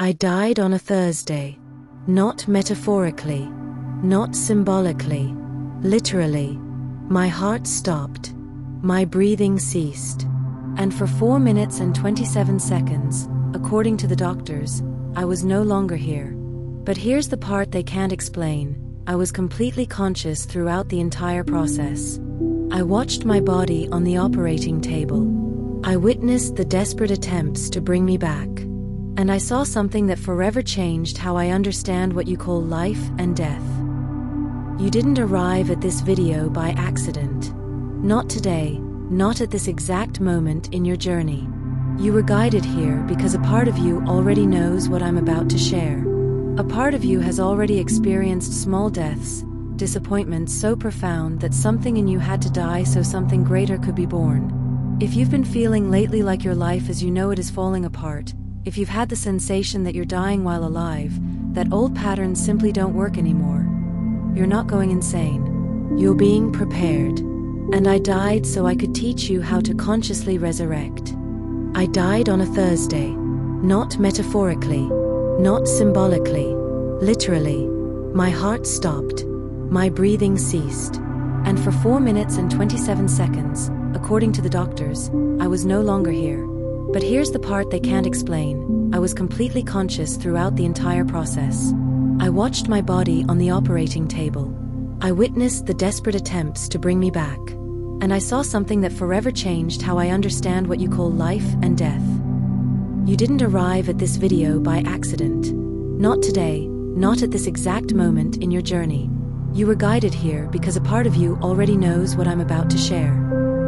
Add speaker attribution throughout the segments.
Speaker 1: I died on a Thursday. Not metaphorically, not symbolically, literally. My heart stopped. My breathing ceased. And for 4 minutes and 27 seconds, according to the doctors, I was no longer here. But here's the part they can't explain. I was completely conscious throughout the entire process. I watched my body on the operating table. I witnessed the desperate attempts to bring me back. And I saw something that forever changed how I understand what you call life and death. You didn't arrive at this video by accident. Not today, not at this exact moment in your journey. You were guided here because a part of you already knows what I'm about to share. A part of you has already experienced small deaths, disappointments so profound that something in you had to die so something greater could be born. If you've been feeling lately like your life as you know it is falling apart, if you've had the sensation that you're dying while alive, that old patterns simply don't work anymore, you're not going insane. You're being prepared. And I died so I could teach you how to consciously resurrect. I died on a Thursday. Not metaphorically, not symbolically, literally. My heart stopped. My breathing ceased. And for 4 minutes and 27 seconds, according to the doctors, I was no longer here. But here's the part they can't explain. I was completely conscious throughout the entire process. I watched my body on the operating table. I witnessed the desperate attempts to bring me back. And I saw something that forever changed how I understand what you call life and death. You didn't arrive at this video by accident. Not today, not at this exact moment in your journey. You were guided here because a part of you already knows what I'm about to share.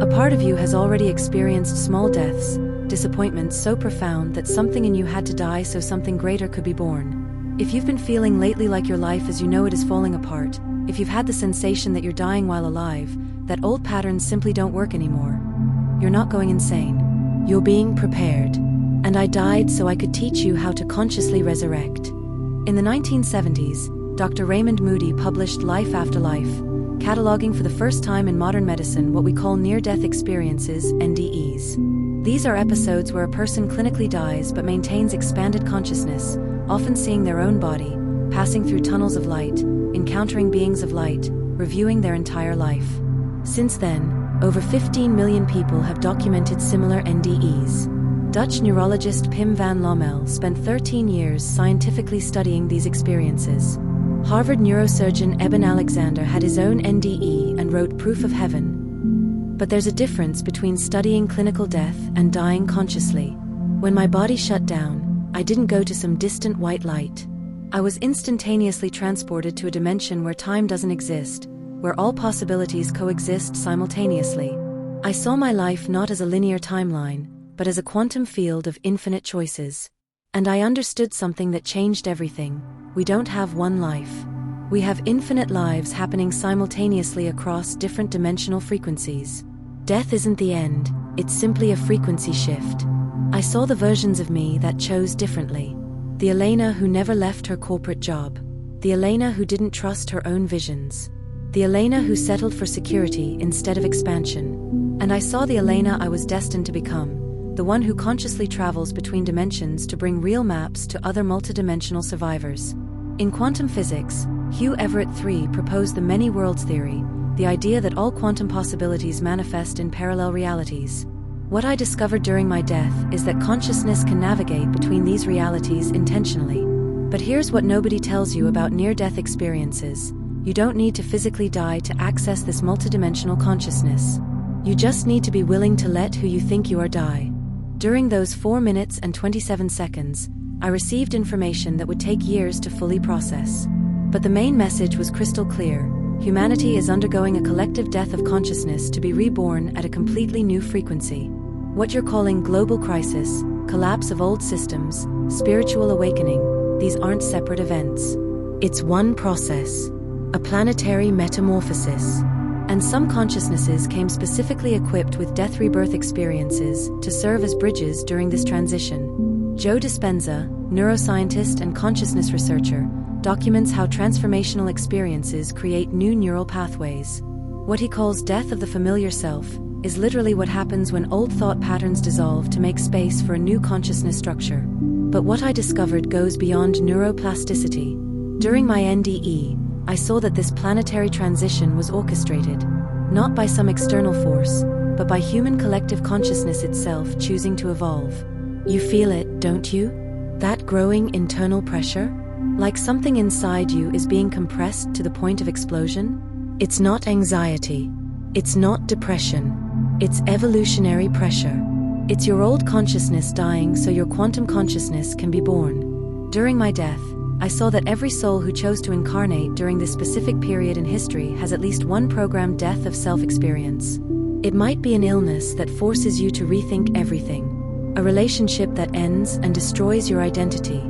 Speaker 1: A part of you has already experienced small deaths, disappointments so profound that something in you had to die so something greater could be born. If you've been feeling lately like your life as you know it is falling apart, if you've had the sensation that you're dying while alive, that old patterns simply don't work anymore, you're not going insane. You're being prepared. And I died so I could teach you how to consciously resurrect. In the 1970s, Dr. Raymond Moody published Life After Life, cataloging for the first time in modern medicine what we call near-death experiences, NDEs. These are episodes where a person clinically dies but maintains expanded consciousness, often seeing their own body, passing through tunnels of light, encountering beings of light, reviewing their entire life. Since then, over 15 million people have documented similar NDEs. Dutch neurologist Pim van Lommel spent 13 years scientifically studying these experiences. Harvard neurosurgeon Eben Alexander had his own NDE and wrote Proof of Heaven. But there's a difference between studying clinical death and dying consciously. When my body shut down, I didn't go to some distant white light. I was instantaneously transported to a dimension where time doesn't exist, where all possibilities coexist simultaneously. I saw my life not as a linear timeline, but as a quantum field of infinite choices. And I understood something that changed everything. We don't have one life. We have infinite lives happening simultaneously across different dimensional frequencies. Death isn't the end, it's simply a frequency shift. I saw the versions of me that chose differently. The Elena who never left her corporate job. The Elena who didn't trust her own visions. The Elena who settled for security instead of expansion. And I saw the Elena I was destined to become. The one who consciously travels between dimensions to bring real maps to other multidimensional survivors. In quantum physics, Hugh Everett III proposed the many worlds theory, the idea that all quantum possibilities manifest in parallel realities. What I discovered during my death is that consciousness can navigate between these realities intentionally. But here's what nobody tells you about near-death experiences. You don't need to physically die to access this multidimensional consciousness. You just need to be willing to let who you think you are die. During those 4 minutes and 27 seconds, I received information that would take years to fully process. But the main message was crystal clear. Humanity is undergoing a collective death of consciousness to be reborn at a completely new frequency. What you're calling global crisis, collapse of old systems, spiritual awakening, these aren't separate events. It's one process, a planetary metamorphosis. And some consciousnesses came specifically equipped with death rebirth experiences to serve as bridges during this transition. Joe Dispenza, neuroscientist and consciousness researcher, documents how transformational experiences create new neural pathways. What he calls death of the familiar self is literally what happens when old thought patterns dissolve to make space for a new consciousness structure. But what I discovered goes beyond neuroplasticity. During my NDE, I saw that this planetary transition was orchestrated, not by some external force, but by human collective consciousness itself choosing to evolve. You feel it, don't you? That growing internal pressure? Like something inside you is being compressed to the point of explosion? It's not anxiety. It's not depression. It's evolutionary pressure. It's your old consciousness dying so your quantum consciousness can be born. During my death, I saw that every soul who chose to incarnate during this specific period in history has at least one programmed death of self-experience. It might be an illness that forces you to rethink everything, a relationship that ends and destroys your identity,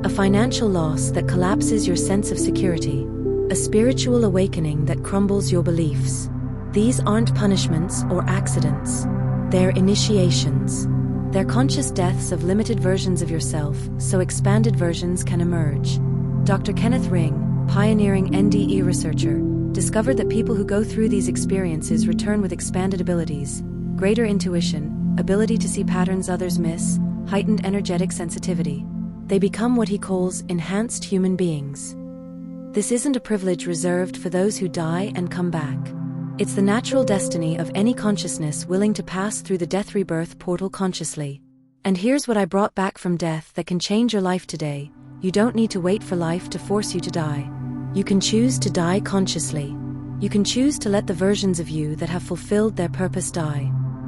Speaker 1: a financial loss that collapses your sense of security, a spiritual awakening that crumbles your beliefs. These aren't punishments or accidents. They're initiations. They're conscious deaths of limited versions of yourself, so expanded versions can emerge. Dr. Kenneth Ring, pioneering NDE researcher, discovered that people who go through these experiences return with expanded abilities, greater intuition, ability to see patterns others miss, heightened energetic sensitivity. They become what he calls enhanced human beings. This isn't a privilege reserved for those who die and come back. It's the natural destiny of any consciousness willing to pass through the death-rebirth portal consciously. And here's what I brought back from death that can change your life today. You don't need to wait for life to force you to die. You can choose to die consciously. You can choose to let the versions of you that have fulfilled their purpose die.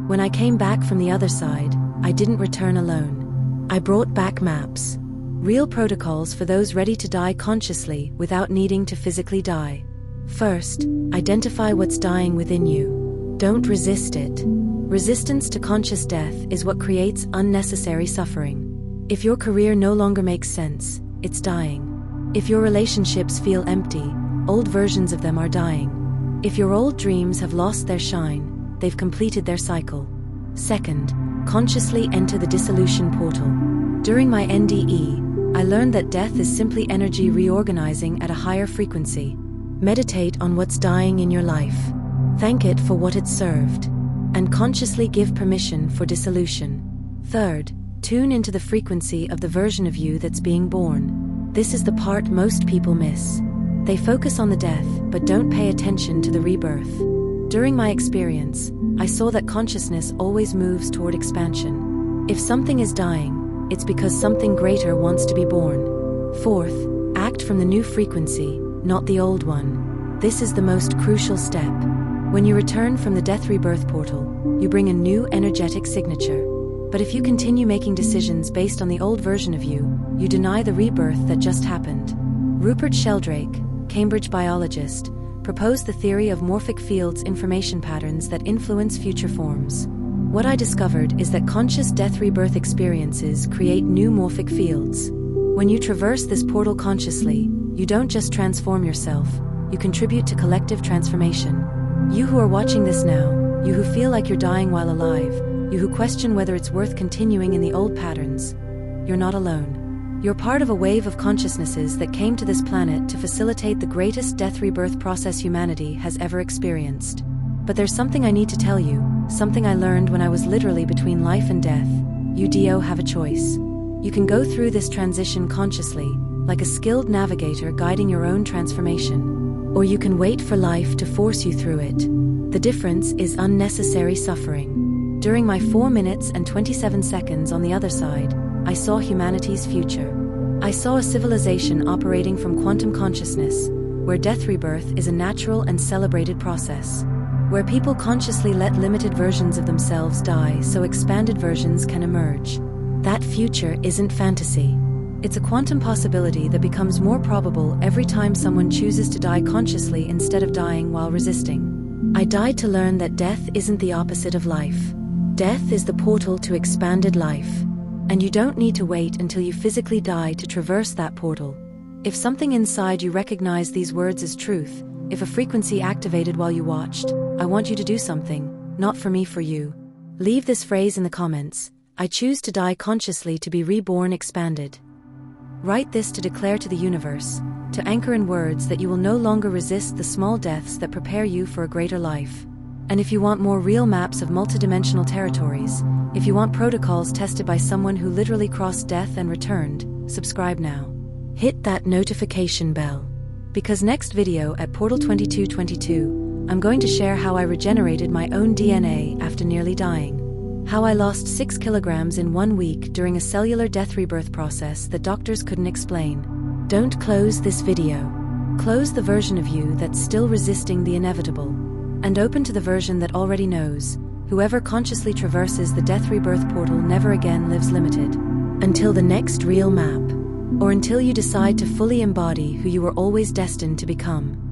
Speaker 1: When I came back from the other side, I didn't return alone. I brought back maps. Real protocols for those ready to die consciously without needing to physically die. First, identify what's dying within you. Don't resist it. Resistance to conscious death is what creates unnecessary suffering. If your career no longer makes sense, it's dying. If your relationships feel empty, old versions of them are dying. If your old dreams have lost their shine, they've completed their cycle. Second, consciously enter the dissolution portal. During my NDE, I learned that death is simply energy reorganizing at a higher frequency. Meditate on what's dying in your life. Thank it for what it served. And consciously give permission for dissolution. Third, tune into the frequency of the version of you that's being born. This is the part most people miss. They focus on the death, but don't pay attention to the rebirth. During my experience, I saw that consciousness always moves toward expansion. If something is dying, it's because something greater wants to be born. Fourth, act from the new frequency, not the old one. This is the most crucial step. When you return from the death-rebirth portal, you bring a new energetic signature. But if you continue making decisions based on the old version of you, you deny the rebirth that just happened. Rupert Sheldrake, Cambridge biologist, proposed the theory of morphic fields, information patterns that influence future forms. What I discovered is that conscious death-rebirth experiences create new morphic fields. When you traverse this portal consciously, you don't just transform yourself, you contribute to collective transformation. You who are watching this now, you who feel like you're dying while alive, you who question whether it's worth continuing in the old patterns, you're not alone. You're part of a wave of consciousnesses that came to this planet to facilitate the greatest death-rebirth process humanity has ever experienced. But there's something I need to tell you, something I learned when I was literally between life and death. You do have a choice. You can go through this transition consciously, like a skilled navigator guiding your own transformation. Or you can wait for life to force you through it. The difference is unnecessary suffering. During my 4 minutes and 27 seconds on the other side, I saw humanity's future. I saw a civilization operating from quantum consciousness, where death-rebirth is a natural and celebrated process. Where people consciously let limited versions of themselves die so expanded versions can emerge. That future isn't fantasy. It's a quantum possibility that becomes more probable every time someone chooses to die consciously instead of dying while resisting. I died to learn that death isn't the opposite of life. Death is the portal to expanded life. And you don't need to wait until you physically die to traverse that portal. If something inside you recognized these words as truth, if a frequency activated while you watched, I want you to do something, not for me, for you. Leave this phrase in the comments. I choose to die consciously to be reborn expanded. Write this to declare to the universe, to anchor in words that you will no longer resist the small deaths that prepare you for a greater life. And if you want more real maps of multidimensional territories, if you want protocols tested by someone who literally crossed death and returned, subscribe now. Hit that notification bell. Because next video at Portal 2222, I'm going to share how I regenerated my own DNA after nearly dying. How I lost 6 kilograms in 1 week during a cellular death rebirth process that doctors couldn't explain. Don't close this video. Close the version of you that's still resisting the inevitable, and open to the version that already knows, whoever consciously traverses the death rebirth portal never again lives limited. Until the next real map, or until you decide to fully embody who you were always destined to become.